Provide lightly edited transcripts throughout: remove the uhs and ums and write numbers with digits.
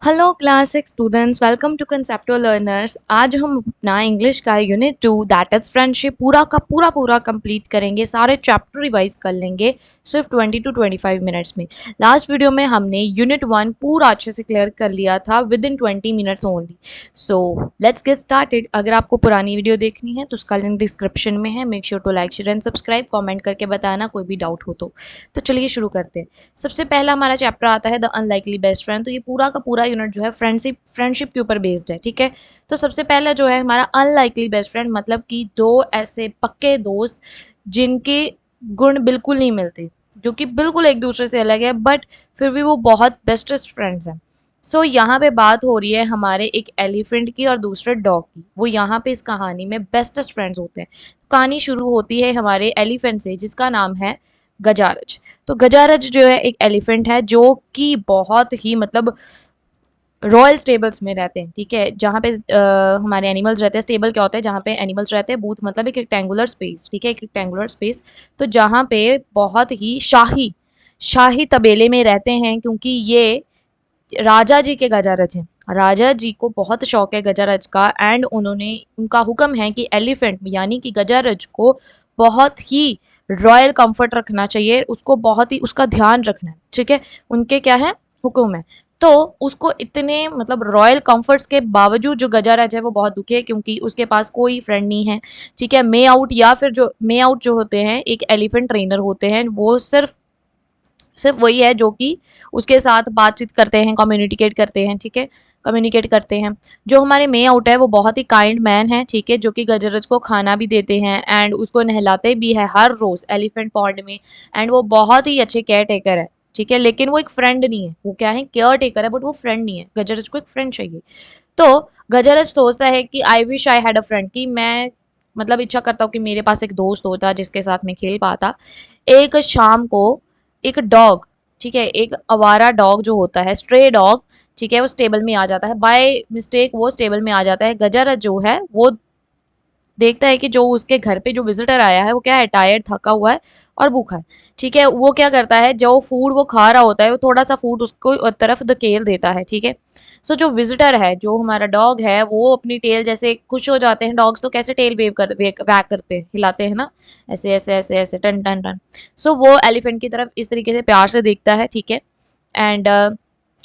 Hello class 6 students, welcome to conceptual learners. आज हम अपना इंग्लिश का यूनिट 2 दैट इज फ्रेंडशिप पूरा का पूरा कंप्लीट करेंगे। सारे चैप्टर रिवाइज कर लेंगे सिर्फ 20 टू 25 मिनट्स में। लास्ट वीडियो में हमने यूनिट 1 पूरा अच्छे से क्लियर कर लिया था with in 20 minutes only. So let's get started. अगर आपको पुरानी वीडियो देखनी है तो उसका लिंक डिस्क्रिप्शन में है। Make sure to like share and subscribe, comment करके बताना कोई भी डाउट हो तो चलिए शुरू करते हैं। सबसे पहला हमारा चैप्टर आता है द अनलाइकली बेस्ट फ्रेंड। तो ये पूरा का पूरा यूनिट जो है फ्रेंडशिप के ऊपर बेस्ड है, ठीक है। तो सबसे पहला जो है हमारा अनलाइकली बेस्ट फ्रेंड, मतलब कि दो ऐसे पक्के दोस्त जिनके गुण बिल्कुल नहीं मिलते, जो कि बिल्कुल एक दूसरे से अलग है, बट फिर भी वो बहुत बेस्टेस्ट फ्रेंड्स हैं। सो यहाँ पे बात हो रही है हमारे एक एलिफेंट की और दूसरे डॉग की। वो यहाँ पे इस कहानी में बेस्टेस्ट फ्रेंड्स होते हैं। कहानी शुरू होती है हमारे एलिफेंट से जिसका नाम है गजारज। तो गजारज जो है एक एलिफेंट है जो कि बहुत ही मतलब रॉयल स्टेबल्स में रहते हैं, ठीक है। जहाँ पे हमारे एनिमल्स रहते हैं। स्टेबल क्या होता है? जहाँ पे एनिमल्स रहते हैं। बूथ मतलब एक रेक्टेंगुलर स्पेस, ठीक है, एक रेक्टेंगुलर स्पेस। तो जहाँ पे बहुत ही शाही शाही तबेले में रहते हैं, क्योंकि ये राजा जी के गजारज हैं। राजा जी को बहुत शौक है गजारज का, एंड उन्होंने उनका हुक्म है कि एलिफेंट यानी कि गजारज को बहुत ही रॉयल कंफर्ट रखना चाहिए, उसको बहुत ही उसका ध्यान रखना है, ठीक है। उनके क्या है? हुक्म है। तो उसको इतने मतलब रॉयल कंफर्ट्स के बावजूद जो गजारज है वो बहुत दुखी है, क्योंकि उसके पास कोई फ्रेंड नहीं है, ठीक है। मे आउट या फिर जो मे आउट जो होते हैं एक एलिफेंट ट्रेनर होते हैं, वो सिर्फ सिर्फ वही है जो कि उसके साथ बातचीत करते हैं, कम्युनिकेट करते हैं, ठीक है, कम्युनिकेट करते हैं। जो हमारे मे आउट है वो बहुत ही काइंड मैन है, ठीक है, जो कि गजरज को खाना भी देते हैं एंड उसको नहलाते भी है हर रोज एलिफेंट पॉन्ड में। एंड वो बहुत ही अच्छे केयर टेकर है, ठीक है। लेकिन वो एक फ्रेंड नहीं है, वो क्या है? केयर टेकर है, बट वो फ्रेंड नहीं है। गजरज को एक फ्रेंड चाहिए। तो गजरज सोचता है कि I wish I had a friend, कि मैं मतलब इच्छा करता हूँ कि मेरे पास एक दोस्त होता जिसके साथ मैं खेल पाता। एक शाम को एक डॉग, ठीक है, एक आवारा डॉग जो होता है, स्ट्रे डॉग, ठीक है, वो स्टेबल में आ जाता है। बाय मिस्टेक वो स्टेबल में आ जाता है। गजर जो है वो देखता है कि जो उसके घर पे जो विजिटर आया है वो क्या है? टायर्ड, थका हुआ है और भूखा है, ठीक है। वो क्या करता है? जो फूड वो खा रहा होता है वो थोड़ा सा फूड उसको तरफ धकेल देता है, ठीक है। सो जो विजिटर है, जो हमारा डॉग है, वो अपनी टेल जैसे खुश हो जाते हैं। डॉग्स तो कैसे टेल वैग करते हैं, हिलाते हैं ना, ऐसे ऐसे ऐसे ऐसे टन टन टन। सो वो एलिफेंट की तरफ इस तरीके से प्यार से देखता है, ठीक है। एंड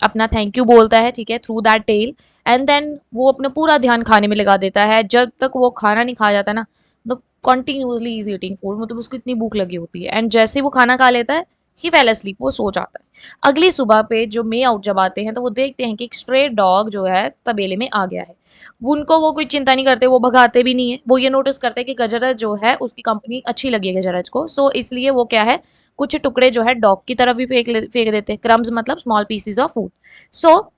अपना थैंक यू बोलता है, ठीक है, through that tell. And then वो अपना पूरा ध्यान खाने में लगा देता है। जब तक वो खाना नहीं खा जाता ना, तो कंटिन्यूअसली इज ईटिंग फूड, मतलब उसको इतनी भूख लगी होती है। एंड जैसे वो खाना खा लेता है, ही फेल asleep, वो सो जाता है। अगली सुबह पे जो मे आउट जब आते हैं तो वो देखते हैं कि एक स्ट्रे डॉग जो है तबेले में आ गया है। उनको वो कोई चिंता नहीं करते, वो भगाते भी नहीं है। वो ये नोटिस करते हैं कि गजरज जो है उसकी कंपनी अच्छी लगी है गजरज को, सो इसलिए वो क्या है, कुछ टुकड़े जो है डॉग की तरफ भी फेंक देते हैं। क्रम्स मतलब स्मॉल पीसीज ऑफ फूड। सो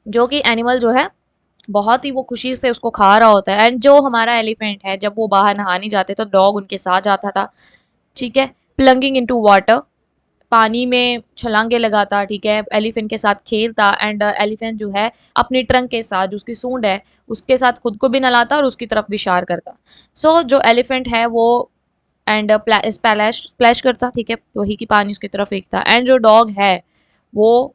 जो कि एनिमल जो है बहुत ही वो खुशी से उसको खा रहा होता है। एंड जो हमारा एलिफेंट है, जब वो बाहर नहाने जाते तो डॉग उनके साथ जाता था, ठीक है, प्लंगिंग इनटू वाटर, पानी में छलांगे लगाता, ठीक है, एलिफेंट के साथ खेलता। एंड एलिफेंट जो है अपनी ट्रंक के साथ, जो उसकी सूंड है, उसके साथ खुद को भी नहलाता और उसकी तरफ भी इशार करता। सो जो एलिफेंट है वो एंड स्प्लैश स्प्लैश करता, ठीक है, वही की पानी उसकी तरफ फेंकता। एंड जो डॉग है वो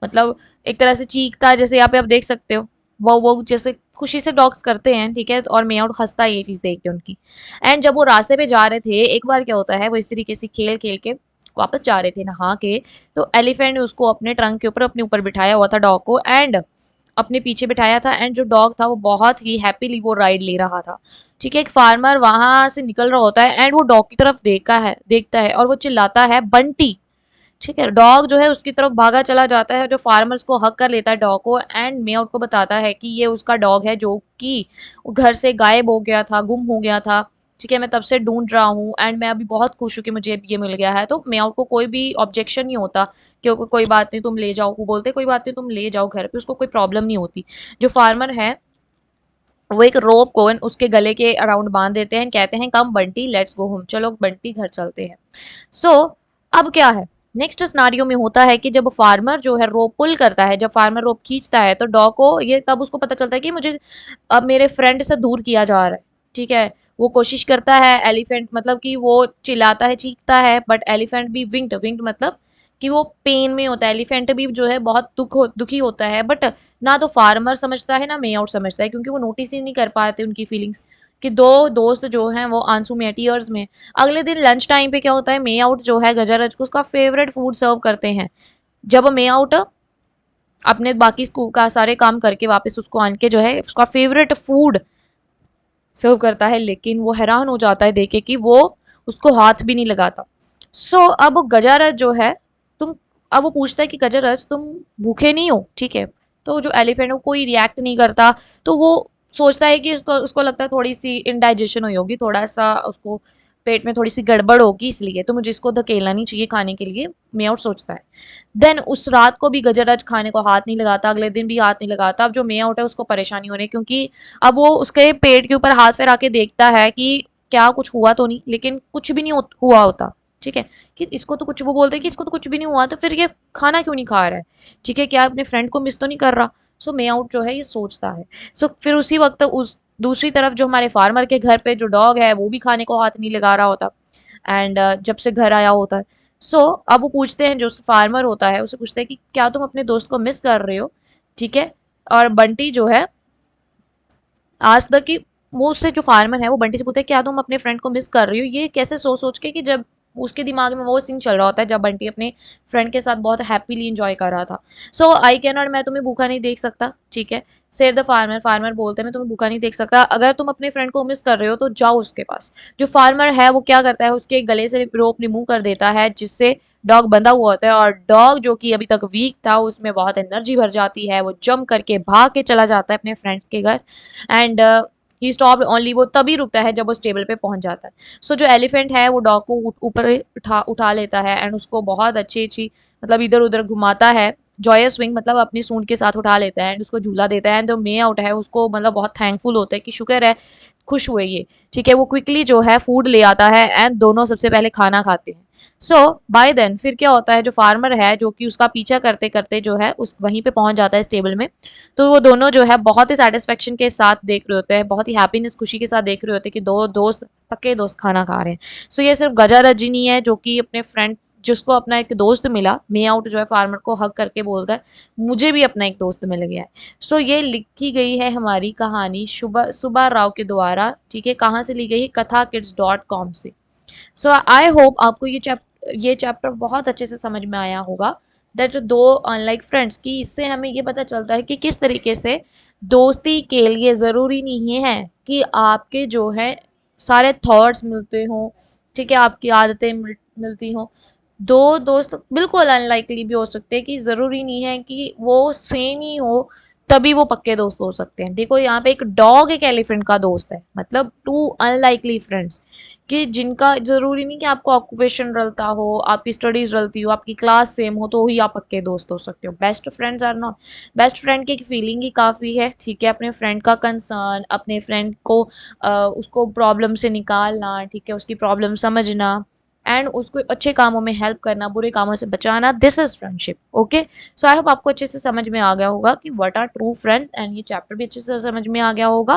मतलब एक तरह से चीखता, जैसे यहाँ पे आप देख सकते हो, वो जैसे खुशी से डॉग्स करते हैं, ठीक है। और मियाँ हंसता है ये चीज देख के उनकी। एंड जब वो रास्ते पे जा रहे थे, एक बार क्या होता है, वो इस तरीके से खेल खेल के वापस जा रहे थे नहा के, तो एलिफेंट ने उसको अपने ट्रंक के ऊपर अपने ऊपर बिठाया हुआ था डॉग को, एंड अपने पीछे बिठाया था। एंड जो डॉग था वो बहुत ही हैप्पीली वो राइड ले रहा था, ठीक है। एक फार्मर वहां से निकल रहा होता है एंड वो डॉग की तरफ देखता है और वो चिल्लाता है बंटी, ठीक है। डॉग जो है उसकी तरफ भागा चला जाता है, जो फार्मर्स को हक कर लेता है डॉग को। एंड मेआउट को बताता है कि ये उसका डॉग है जो कि घर से गायब हो गया था, गुम हो गया था, ठीक है। मैं तब से ढूंढ रहा हूँ एंड मैं अभी बहुत खुश हूँ कि मुझे ये मिल गया है। तो मेआउट को कोई भी ऑब्जेक्शन नहीं होता, क्योंकि कोई बात नहीं तुम ले जाओ, वो बोलते कोई बात नहीं तुम ले जाओ घर पे, उसको कोई प्रॉब्लम नहीं होती। जो फार्मर है वो एक रोप को उसके गले के अराउंड बांध देते हैं, कहते हैं कम बंटी लेट्स गो होम, चलो बंटी घर चलते हैं। सो अब क्या है, नेक्स्ट सिनारियो में होता है कि जब फार्मर जो है रोप पुल करता है, जब फार्मर रोप खींचता है, तो डॉग को ये तब उसको पता चलता है कि मुझे अब मेरे फ्रेंड से दूर किया जा रहा है, ठीक है। वो कोशिश करता है, एलिफेंट मतलब कि वो चिल्लाता है, चीखता है, बट एलिफेंट भी विंग्ड, विंग्ड मतलब कि वो पेन में होता है। एलिफेंट भी जो है बहुत दुखी होता है, बट ना तो फार्मर समझता है ना मे आउट समझता है, क्योंकि वो नोटिस ही नहीं कर पाते उनकी फीलिंग्स कि दो दोस्त जो हैं वो आंसू में टीयर्स में। अगले दिन लंच टाइम पे क्या होता है, मे आउट जो है गजरज को उसका फेवरेट फूड सर्व करते हैं। जब मे आउट अपने बाकी स्कूल का सारे काम करके वापस उसको आन के जो है उसका फेवरेट फूड सर्व करता है, लेकिन वो हैरान हो जाता है देखे कि वो उसको हाथ भी नहीं लगाता। अब गजारज जो है तुम अब वो पूछता है कि गजारज तुम भूखे नहीं हो, ठीक है। तो जो एलिफेंट है वो कोई रिएक्ट नहीं करता। तो वो सोचता है कि उसको उसको लगता है थोड़ी सी इनडाइजेशन हुई होगी, थोड़ा सा उसको पेट में थोड़ी सी गड़बड़ होगी, इसलिए तो मुझे इसको धकेलना नहीं चाहिए खाने के लिए, मेआउट सोचता है। देन उस रात को भी गजराज खाने को हाथ नहीं लगाता, अगले दिन भी हाथ नहीं लगाता। अब जो मेआउट है उसको परेशानी हो रही है, क्योंकि अब वो उसके पेट के ऊपर हाथ फैला के देखता है कि क्या कुछ हुआ तो नहीं, लेकिन कुछ भी नहीं हुआ होता, ठीक है। कि इसको तो कुछ, वो बोलते हैं कि इसको तो कुछ भी नहीं हुआ, तो फिर ये खाना क्यों नहीं खा रहा है, ठीक है, क्या अपने फ्रेंड को मिस तो नहीं कर रहा। मे आउट जो है ये सोचता है। फिर उसी वक्त उस दूसरी तरफ जो हमारे फार्मर के घर पे जो डॉग है वो भी खाने को हाथ नहीं लगा रहा होता, एंड जब से घर आया होता है। अब वो पूछते हैं, जो फार्मर होता है उसे पूछते हैं कि क्या तुम अपने दोस्त को मिस कर रहे हो, ठीक है। और बंटी जो है आज तक कि वो उससे जो फार्मर है वो बंटी से पूछता है क्या तुम अपने फ्रेंड को मिस कर रही हो, ये कैसे सोच सोच के कि जब उसके दिमाग में वो सीन चल रहा होता है जब बंटी अपने फ्रेंड के साथ बहुत हैप्पीली एंजॉय कर रहा था। आई कैन नॉट, मैं तुम्हें भूखा नहीं देख सकता, ठीक है। सेव द फार्मर, फार्मर बोलते हैं मैं तुम्हें भूखा नहीं देख सकता, अगर तुम अपने फ्रेंड को मिस कर रहे हो तो जाओ उसके पास। जो फार्मर है वो क्या करता है, उसके गले से रोप रिमूव कर देता है जिससे डॉग बंधा हुआ होता है, और डॉग जो कि अभी तक वीक था उसमें बहुत एनर्जी भर जाती है, वो जंप करके भाग के चला जाता है अपने फ्रेंड्स के घर। एंड ही स्टॉप ओनली, वो तभी रुकता है जब वो टेबल पे पहुंच जाता है। जो एलिफेंट है वो डॉग को ऊपर उठा लेता है, एंड उसको बहुत अच्छी अच्छी मतलब इधर उधर घुमाता है, जॉयस स्विंग मतलब अपनी सूंड के साथ उठा लेता है एंड उसको झूला देता है। एंड जो मे आउट है उसको मतलब बहुत थैंकफुल होता है कि शुक्र है, खुश हुए ये, ठीक है। वो क्विकली जो है फूड ले आता है एंड दोनों सबसे पहले खाना खाते हैं। बाय देन फिर क्या होता है, जो फार्मर है जो कि उसका पीछा करते करते जो है उस वहीं पे पहुंच जाता है इस टेबल में। तो वो दोनों जो है बहुत ही सेटिस्फेक्शन के साथ देख रहे होते हैं, बहुत ही हैप्पीनेस खुशी के साथ देख रहे होते हैं कि दो दोस्त, पक्के दोस्त खाना खा रहे हैं। ये सिर्फ गजा रजनी है जो कि अपने फ्रेंड, जिसको अपना एक दोस्त मिला, मे आउट जो है फार्मर को हक करके बोलता है मुझे भी अपना एक दोस्त मिल गया है। ये लिखी गई है हमारी कहानी सुबह सुबह राव के द्वारा, ठीक है। कहाँ से ली गई है, kathakids.com से। आई होप आपको ये चैप्टर बहुत अच्छे से समझ में आया होगा, दैट दो अनलाइक फ्रेंड्स की, इससे हमें ये पता चलता है कि किस तरीके से दोस्ती के लिए ज़रूरी नहीं है कि आपके जो है सारे थॉट्स मिलते हों, ठीक है, आपकी आदतें मिलती हों। दो दोस्त बिल्कुल अनलाइकली भी हो सकते हैं, कि ज़रूरी नहीं है कि वो सेम ही हो तभी वो पक्के दोस्त हो सकते हैं। देखो यहाँ पे एक डॉग एक एलिफेंट का दोस्त है, मतलब टू अनलाइकली फ्रेंड्स, कि जिनका ज़रूरी नहीं कि आपको ऑक्यूपेशन रलता हो, आपकी स्टडीज रलती हो, आपकी क्लास सेम हो तो ही आप पक्के दोस्त हो सकते हो। Best friends are not, best friend की एक फीलिंग ही काफ़ी है, ठीक है। अपने फ्रेंड का कंसर्न, अपने फ्रेंड को उसको प्रॉब्लम से निकालना, ठीक है, उसकी प्रॉब्लम समझना एंड उसको अच्छे कामों में हेल्प करना, बुरे कामों से बचाना, this is friendship. Okay, I hope आपको अच्छे से समझ में आ गया होगा कि what are true friends, and ये चैप्टर भी अच्छे से समझ में आ गया होगा।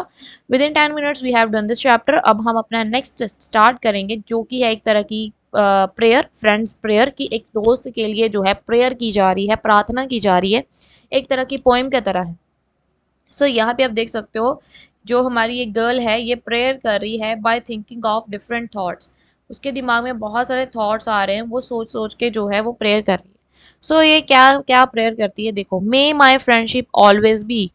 Within 10 minutes we have done this chapter. अब हम अपना नेक्स्ट स्टार्ट करेंगे, जो कि है एक तरह की प्रेयर, फ्रेंड्स प्रेयर, की एक दोस्त के लिए जो है प्रेयर की जा रही है, प्रार्थना की जा रही है, एक तरह की पोएम की तरह है। यहाँ पे आप देख सकते हो जो हमारी एक गर्ल है ये प्रेयर कर रही है by thinking of different thoughts. उसके दिमाग में बहुत सारे थॉट्स आ रहे हैं, वो सोच सोच के जो है वो प्रेयर कर रही है। ये क्या क्या प्रेयर करती है, देखो, may my friendship always be,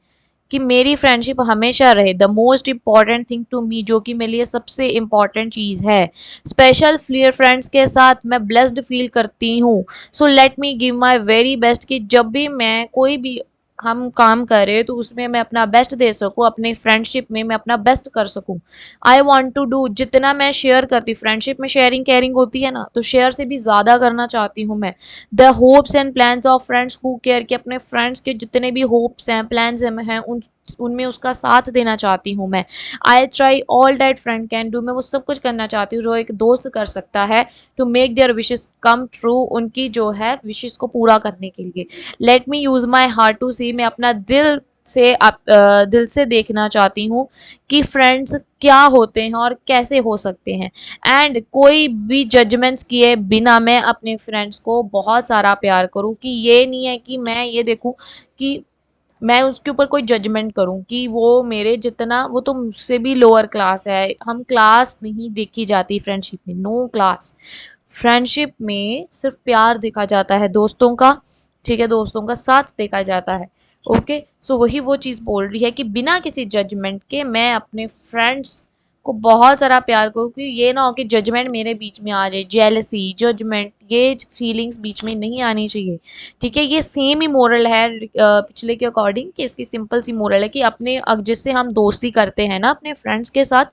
कि मेरी फ्रेंडशिप हमेशा रहे, the most important thing to me, जो कि मेरे लिए सबसे इम्पॉर्टेंट चीज़ है। स्पेशल फ्रेंड्स के साथ मैं ब्लेस्ड फील करती हूँ। Let me give my very best, कि जब भी मैं कोई भी हम काम करें तो उसमें मैं अपना बेस्ट दे सकूँ, अपने फ्रेंडशिप में मैं अपना बेस्ट कर सकूँ। आई वॉन्ट टू डू, जितना मैं शेयर करती, फ्रेंडशिप में शेयरिंग केयरिंग होती है ना, तो शेयर से भी ज़्यादा करना चाहती हूँ मैं। The hopes and plans of friends who care, कि अपने फ्रेंड्स के जितने भी होप्स हैं, प्लान्स हैं, उनमें उसका साथ देना चाहती हूँ मैं। I try all that friend can do, मैं वो सब कुछ करना चाहती हूँ जो एक दोस्त कर सकता है, to make their wishes come true, उनकी जो है विशेस को पूरा करने के लिए। Let me use my heart to see, मैं अपना दिल से दिल से देखना चाहती हूँ कि फ्रेंड्स क्या होते हैं और कैसे हो सकते हैं। एंड कोई भी जजमेंट्स किए बिना मैं अपने फ्रेंड्स को बहुत सारा प्यार करूँ, कि ये नहीं है कि मैं ये देखूँ कि मैं उसके ऊपर कोई जजमेंट करूं कि वो मेरे जितना, वो तो मुझसे भी लोअर क्लास है। हम क्लास नहीं देखी जाती फ्रेंडशिप में, नो क्लास। फ्रेंडशिप में सिर्फ प्यार देखा जाता है दोस्तों का, ठीक है, दोस्तों का साथ देखा जाता है। ओके, सो वही वो चीज़ बोल रही है कि बिना किसी जजमेंट के मैं अपने फ्रेंड्स को बहुत सारा प्यार करूँ, कि ये ना हो कि जजमेंट मेरे बीच में आ जाए, जेलसी जजमेंट, ये फीलिंग्स बीच में नहीं आनी चाहिए। ठीक है, ये सेम ही मोरल है पिछले के अकॉर्डिंग, कि इसकी सिंपल सी मोरल है कि अपने जिससे हम दोस्ती करते हैं ना अपने फ्रेंड्स के साथ,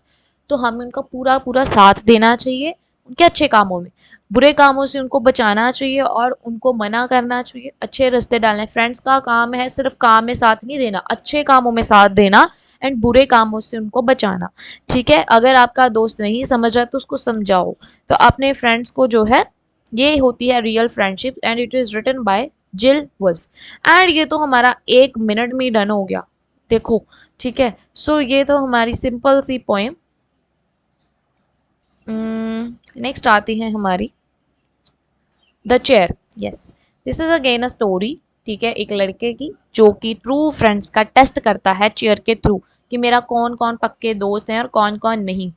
तो हमें उनका पूरा पूरा साथ देना चाहिए उनके अच्छे कामों में। बुरे कामों से उनको बचाना चाहिए और उनको मना करना चाहिए, अच्छे रास्ते डालने। फ्रेंड्स का काम है सिर्फ काम में साथ नहीं देना, अच्छे कामों में साथ देना एंड बुरे कामों से उनको बचाना। ठीक है, अगर आपका दोस्त नहीं समझ रहा तो उसको समझाओ। तो अपने फ्रेंड्स को जो है, ये होती है real friendship and it is written by Jill Wolf. एंड ये तो हमारा 1 मिनट में ही डन हो गया, देखो। ठीक है, सो ये तो हमारी सिंपल सी पोएम। नेक्स्ट आती है हमारी the chair. Yes, this is again a story. ठीक है, एक लड़के की जो कि ट्रू फ्रेंड्स का टेस्ट करता है चेयर के थ्रू, कि मेरा कौन कौन पक्के दोस्त हैं और कौन कौन नहीं।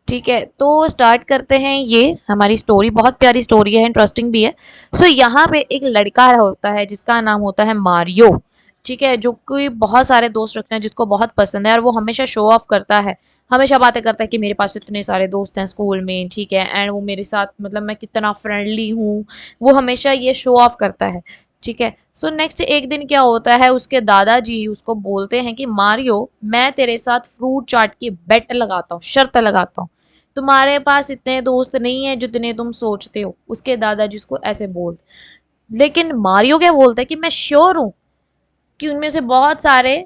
ठीक है, तो स्टार्ट करते हैं। ये हमारी स्टोरी बहुत प्यारी स्टोरी है, इंटरेस्टिंग भी है। सो यहाँ पे एक लड़का होता है जिसका नाम होता है मारियो। ठीक है, जो कोई बहुत सारे दोस्त रखते हैं, जिसको बहुत पसंद है, और वो हमेशा शो ऑफ करता है, हमेशा बातें करता है कि मेरे पास इतने सारे दोस्त हैं स्कूल में। ठीक है, एंड वो मेरे साथ मतलब मैं कितना फ्रेंडली हूँ, वो हमेशा ये शो ऑफ करता है। ठीक है, सो नेक्स्ट एक दिन क्या होता है, उसके दादाजी उसको बोलते हैं कि मारियो, मैं तेरे साथ फ्रूट चाट की बेट लगाता हूँ, शर्त लगाता हूँ, तुम्हारे पास इतने दोस्त नहीं है जितने तुम सोचते हो। उसके दादाजी उसको ऐसे बोल, लेकिन मारियो क्या बोलता है कि मैं श्योर हूँ कि उनमें से बहुत सारे,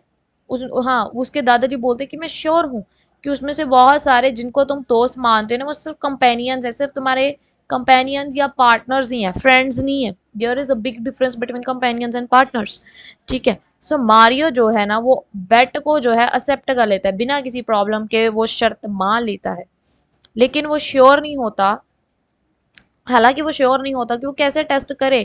उस हाँ, उसके दादाजी बोलते हैं कि मैं श्योर हूँ कि उसमें से बहुत सारे जिनको तुम दोस्त मानते हो ना, वो सिर्फ कंपेनियंस है, सिर्फ तुम्हारे कंपेनियंस या पार्टनर्स ही हैं, फ्रेंड्स नहीं है। There is a big difference between companions and partners. ठीक है, सो मारियो जो है ना, वो बेट को जो है एक्सेप्ट कर लेता है बिना किसी प्रॉब्लम के, वो शर्त मान लेता है। लेकिन वो श्योर नहीं होता, हालांकि वो श्योर नहीं होता कि वो कैसे टेस्ट करे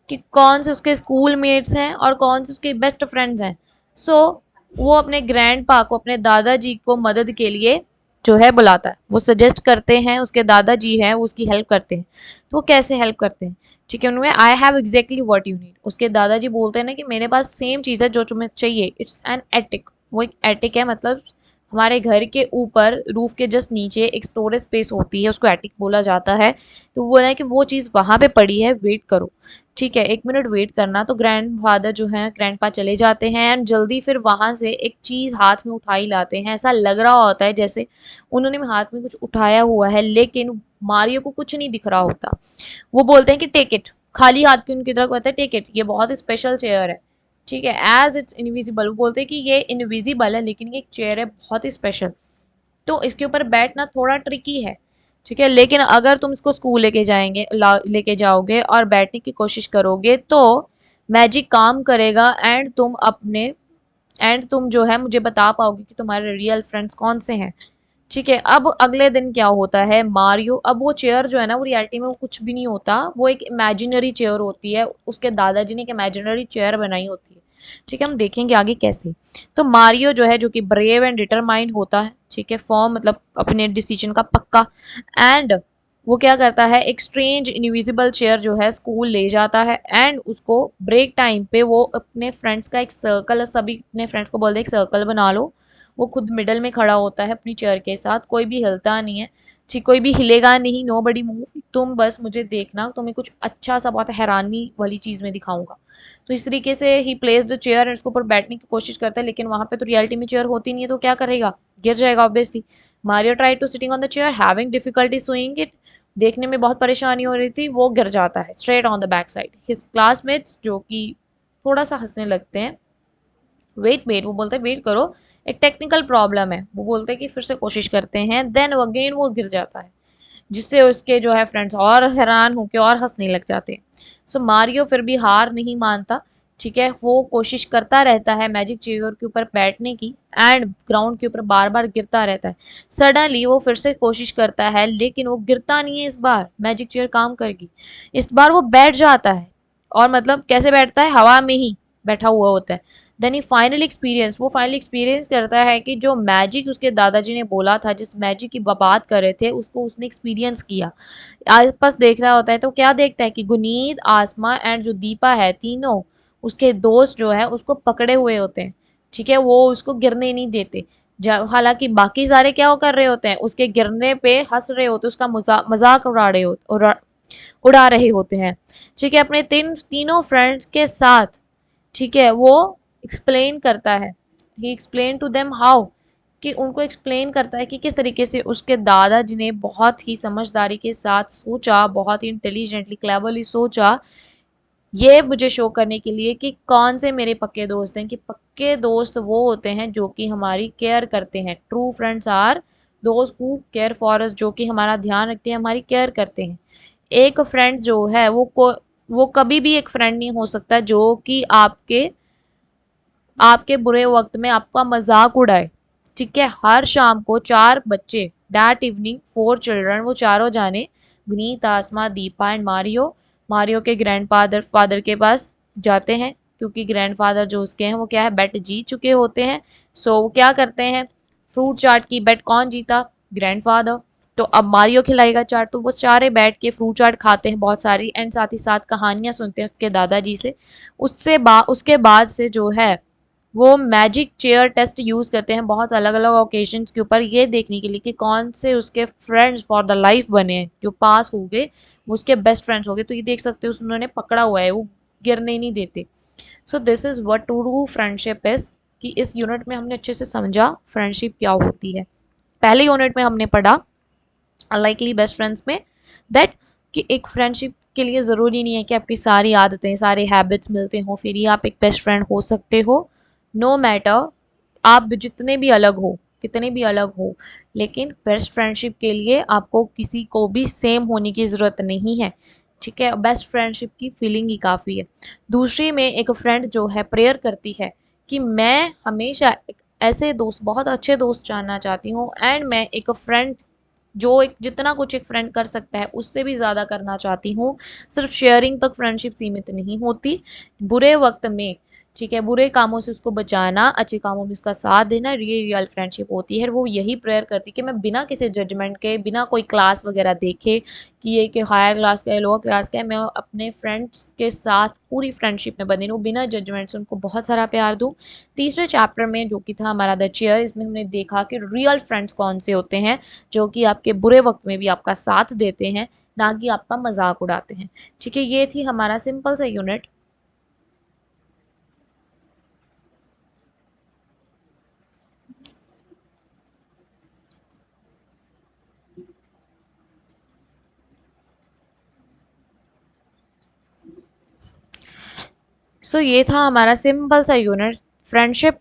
कि कौन से उसके स्कूल मेट्स हैं और कौन से उसके बेस्ट फ्रेंड्स हैं। सो वो अपने ग्रैंड पा को, अपने दादाजी को मदद के लिए जो है बुलाता है। वो सजेस्ट करते हैं, उसके दादाजी हैं वो उसकी हेल्प करते हैं। तो वो कैसे हेल्प करते हैं, ठीक है, उनमें I have exactly what you need. उसके दादाजी बोलते हैं ना कि मेरे पास सेम चीज़ है जो तुम्हें चाहिए, इट्स एन एटिक। वो एक एटिक है, मतलब हमारे घर के ऊपर रूफ के जस्ट नीचे एक स्टोरेज स्पेस होती है, उसको एटिक बोला जाता है। तो वो बोला है कि वो चीज़ वहाँ पे पड़ी है, वेट करो। ठीक है, 1 मिनट वेट करना। तो ग्रैंड फादर जो है, ग्रैंड पा चले जाते हैं एंड जल्दी फिर वहां से एक चीज हाथ में उठाई लाते हैं। ऐसा लग रहा होता है जैसे उन्होंने हाथ में कुछ उठाया हुआ है, लेकिन मारियो को कुछ नहीं दिख रहा होता। वो बोलते हैं कि टेक इट, खाली हाथ की उनकी तरफ कहते हैं टेक इट, ये बहुत स्पेशल चेयर है। ठीक है, एज इट्स इनविजिबल, वो बोलते हैं कि ये इनविजिबल है लेकिन ये एक चेयर है बहुत ही स्पेशल, तो इसके ऊपर बैठना थोड़ा ट्रिकी है। ठीक है, लेकिन अगर तुम इसको स्कूल लेके जाओगे और बैठने की कोशिश करोगे तो मैजिक काम करेगा एंड तुम जो है मुझे बता पाओगे कि तुम्हारे रियल फ्रेंड्स कौन से हैं। ठीक है, अब अगले दिन क्या होता है, मारियो, अब वो चेयर जो है ना, वो रियलिटी में वो कुछ भी नहीं होता, वो एक इमेजिनरी चेयर होती है, उसके दादाजी ने एक इमेजिनरी चेयर बनाई होती है। ठीक है, हम देखेंगे आगे कैसे। तो मारियो जो है, जो कि ब्रेव एंड डिटरमाइंड होता है, ठीक है, फॉर्म मतलब अपने डिसीजन का पक्का, एंड वो क्या करता है, एक स्ट्रेंज इनविजिबल चेयर जो है स्कूल ले जाता है एंड उसको ब्रेक टाइम पे वो अपने फ्रेंड्स का एक सर्कल, सभी अपने फ्रेंड्स को बोलते हैं एक सर्कल बना लो। वो खुद मिडल में खड़ा होता है अपनी चेयर के साथ, कोई भी हिलता नहीं है। ठीक, कोई भी हिलेगा नहीं, नो बडी मूव, तुम बस मुझे देखना, तुम्हें कुछ अच्छा सा बहुत हैरानी वाली चीज़ में दिखाऊंगा। तो इस तरीके से ही प्लेस द चेयर, इसके ऊपर बैठने की कोशिश करता है, लेकिन वहां पे तो रियलिटी में चेयर होती नहीं है, तो क्या करेगा, गिर जाएगा obviously. Mario try to sitting on the chair, having difficulty swinging it, देखने में बहुत परेशानी हो रही थी, वो गिर जाता है straight on the back side. His classmates जो कि थोड़ा सा हंसने लगते हैं। वेट वेट, वो बोलते हैं वेट करो, एक टेक्निकल प्रॉब्लम है। वो बोलते हैं कि फिर से कोशिश करते हैं, देन अगेन वो गिर जाता है, जिससे उसके जो है फ्रेंड्स और हैरान होकर और हंसने लग जाते हैं। सो मारियो फिर भी हार नहीं मानता। ठीक है, वो कोशिश करता रहता है मैजिक चेयर के ऊपर बैठने की एंड ग्राउंड के ऊपर बार बार गिरता रहता है। सडनली वो फिर से कोशिश करता है लेकिन वो गिरता नहीं है, इस बार मैजिक चेयर काम करेगी। इस बार वो बैठ जाता है, और मतलब कैसे बैठता है, हवा में ही बैठा हुआ होता है। देन ही फाइनली एक्सपीरियंस, वो फाइनली एक्सपीरियंस करता है कि जो मैजिक उसके दादाजी ने बोला था, जिस मैजिक की बात कर रहे थे, उसको उसने एक्सपीरियंस किया। आसपास देख रहा होता है तो क्या देखता है कि गुनीत, आसमा एंड जो दीपा है, तीनों उसके दोस्त जो है उसको पकड़े हुए होते हैं। ठीक है, वो उसको गिरने नहीं देते। हालांकि बाकी सारे क्या कर रहे होते हैं, उसके गिरने पे हंस रहे होते, उसका मजाक उड़ा रहे होते, उड़ा रहे होते हैं। ठीक है, अपने तीनों फ्रेंड्स के साथ, ठीक है, वो एक्सप्लेन करता है, ही एक्सप्लेन टू देम हाउ, कि उनको एक्सप्लेन करता है कि किस तरीके से उसके दादाजी ने बहुत ही समझदारी के साथ सोचा, बहुत ही इंटेलिजेंटली क्लेवरली सोचा, ये मुझे शो करने के लिए कि कौन से मेरे पक्के दोस्त हैं, कि पक्के दोस्त वो होते हैं जो कि हमारी केयर करते हैं। ट्रू फ्रेंड्स आर दोस्त हु केयर फॉर अस, जो कि हमारा ध्यान रखते हैं, हमारी केयर करते हैं। एक फ्रेंड जो है वो कभी भी एक फ्रेंड नहीं हो सकता जो कि आपके आपके बुरे वक्त में आपका मजाक उड़ाए। ठीक है, हर शाम को चार बच्चे, डैट इवनिंग फोर चिल्ड्रन, वो चारों जाने, गुनीत, आसमा, दीपा एंड मारियो, मारियो के ग्रैंडफादर फादर के पास जाते हैं, क्योंकि ग्रैंडफादर जो उसके हैं वो क्या है, बेट जीत चुके होते हैं। सो वो क्या करते हैं, फ्रूट चाट की बेट कौन जीता, ग्रैंडफादर। तो अब मारियो खिलाएगा चाट, तो वो सारे बैठ के फ्रूट चाट खाते हैं बहुत सारी, एंड साथ ही साथ कहानियां सुनते हैं उसके दादाजी से। उसके बाद से जो है वो मैजिक चेयर टेस्ट यूज करते हैं बहुत अलग अलग ओकेजन्स के ऊपर, ये देखने के लिए कि कौन से उसके फ्रेंड्स फॉर द लाइफ बने हैं, जो पास हो गए वो उसके बेस्ट फ्रेंड्स हो गए। तो ये देख सकते हो उन्होंने पकड़ा हुआ है, वो गिरने नहीं देते। So this is what true friendship is, कि इस यूनिट में हमने अच्छे से समझा फ्रेंडशिप क्या होती है। पहले यूनिट में हमने पढ़ा अनलाइकली बेस्ट फ्रेंड्स में दैट, कि एक फ्रेंडशिप के लिए ज़रूरी नहीं है कि आपकी सारी आदतें, सारे हैबिट्स मिलते हो फिर ही आप एक बेस्ट फ्रेंड हो सकते हो। नो मैटर आप जितने भी अलग हो, कितने भी अलग हो, लेकिन बेस्ट फ्रेंडशिप के लिए आपको किसी को भी सेम होने की ज़रूरत नहीं है। ठीक है, बेस्ट फ्रेंडशिप की फीलिंग ही काफ़ी है। दूसरी में एक फ्रेंड जो है प्रेयर करती है कि मैं हमेशा एक ऐसे दोस्त, बहुत अच्छे दोस्त जानना चाहती हूँ, एंड मैं एक फ्रेंड जो एक जितना कुछ एक फ्रेंड कर सकता है उससे भी ज़्यादा करना चाहती हूँ। सिर्फ शेयरिंग तक फ्रेंडशिप सीमित नहीं होती, बुरे वक्त में, ठीक है, बुरे कामों से उसको बचाना, अच्छे कामों में उसका साथ देना, ये रियल फ्रेंडशिप होती है। वो यही प्रेयर करती है कि मैं बिना किसी जजमेंट के, बिना कोई क्लास वगैरह देखे कि ये कि हायर क्लास का है, लोअर क्लास का है, मैं अपने फ्रेंड्स के साथ पूरी फ्रेंडशिप में बनी रहूँ, बिना जजमेंट से उनको बहुत सारा प्यार दूँ। तीसरे चैप्टर में जो कि था हमारा द चेयर, इसमें हमने देखा कि रियल फ्रेंड्स कौन से होते हैं, जो कि आपके बुरे वक्त में भी आपका साथ देते हैं, ना कि आपका मजाक उड़ाते हैं। ठीक है, ये थी हमारा सिंपल सा यूनिट। सो ये था हमारा सिंपल सा unit, friendship.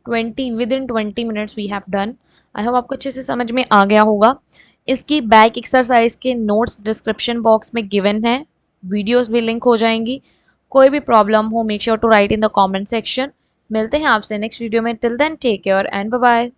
20 we have done. I hope आपको अच्छे से समझ में आ गया होगा। इसकी बैक एक्सरसाइज के नोट्स डिस्क्रिप्शन बॉक्स में गिवन है, वीडियोस भी लिंक हो जाएंगी। कोई भी प्रॉब्लम हो make sure to write in the comment section. मिलते हैं आपसे नेक्स्ट वीडियो में, till then take care and bye bye.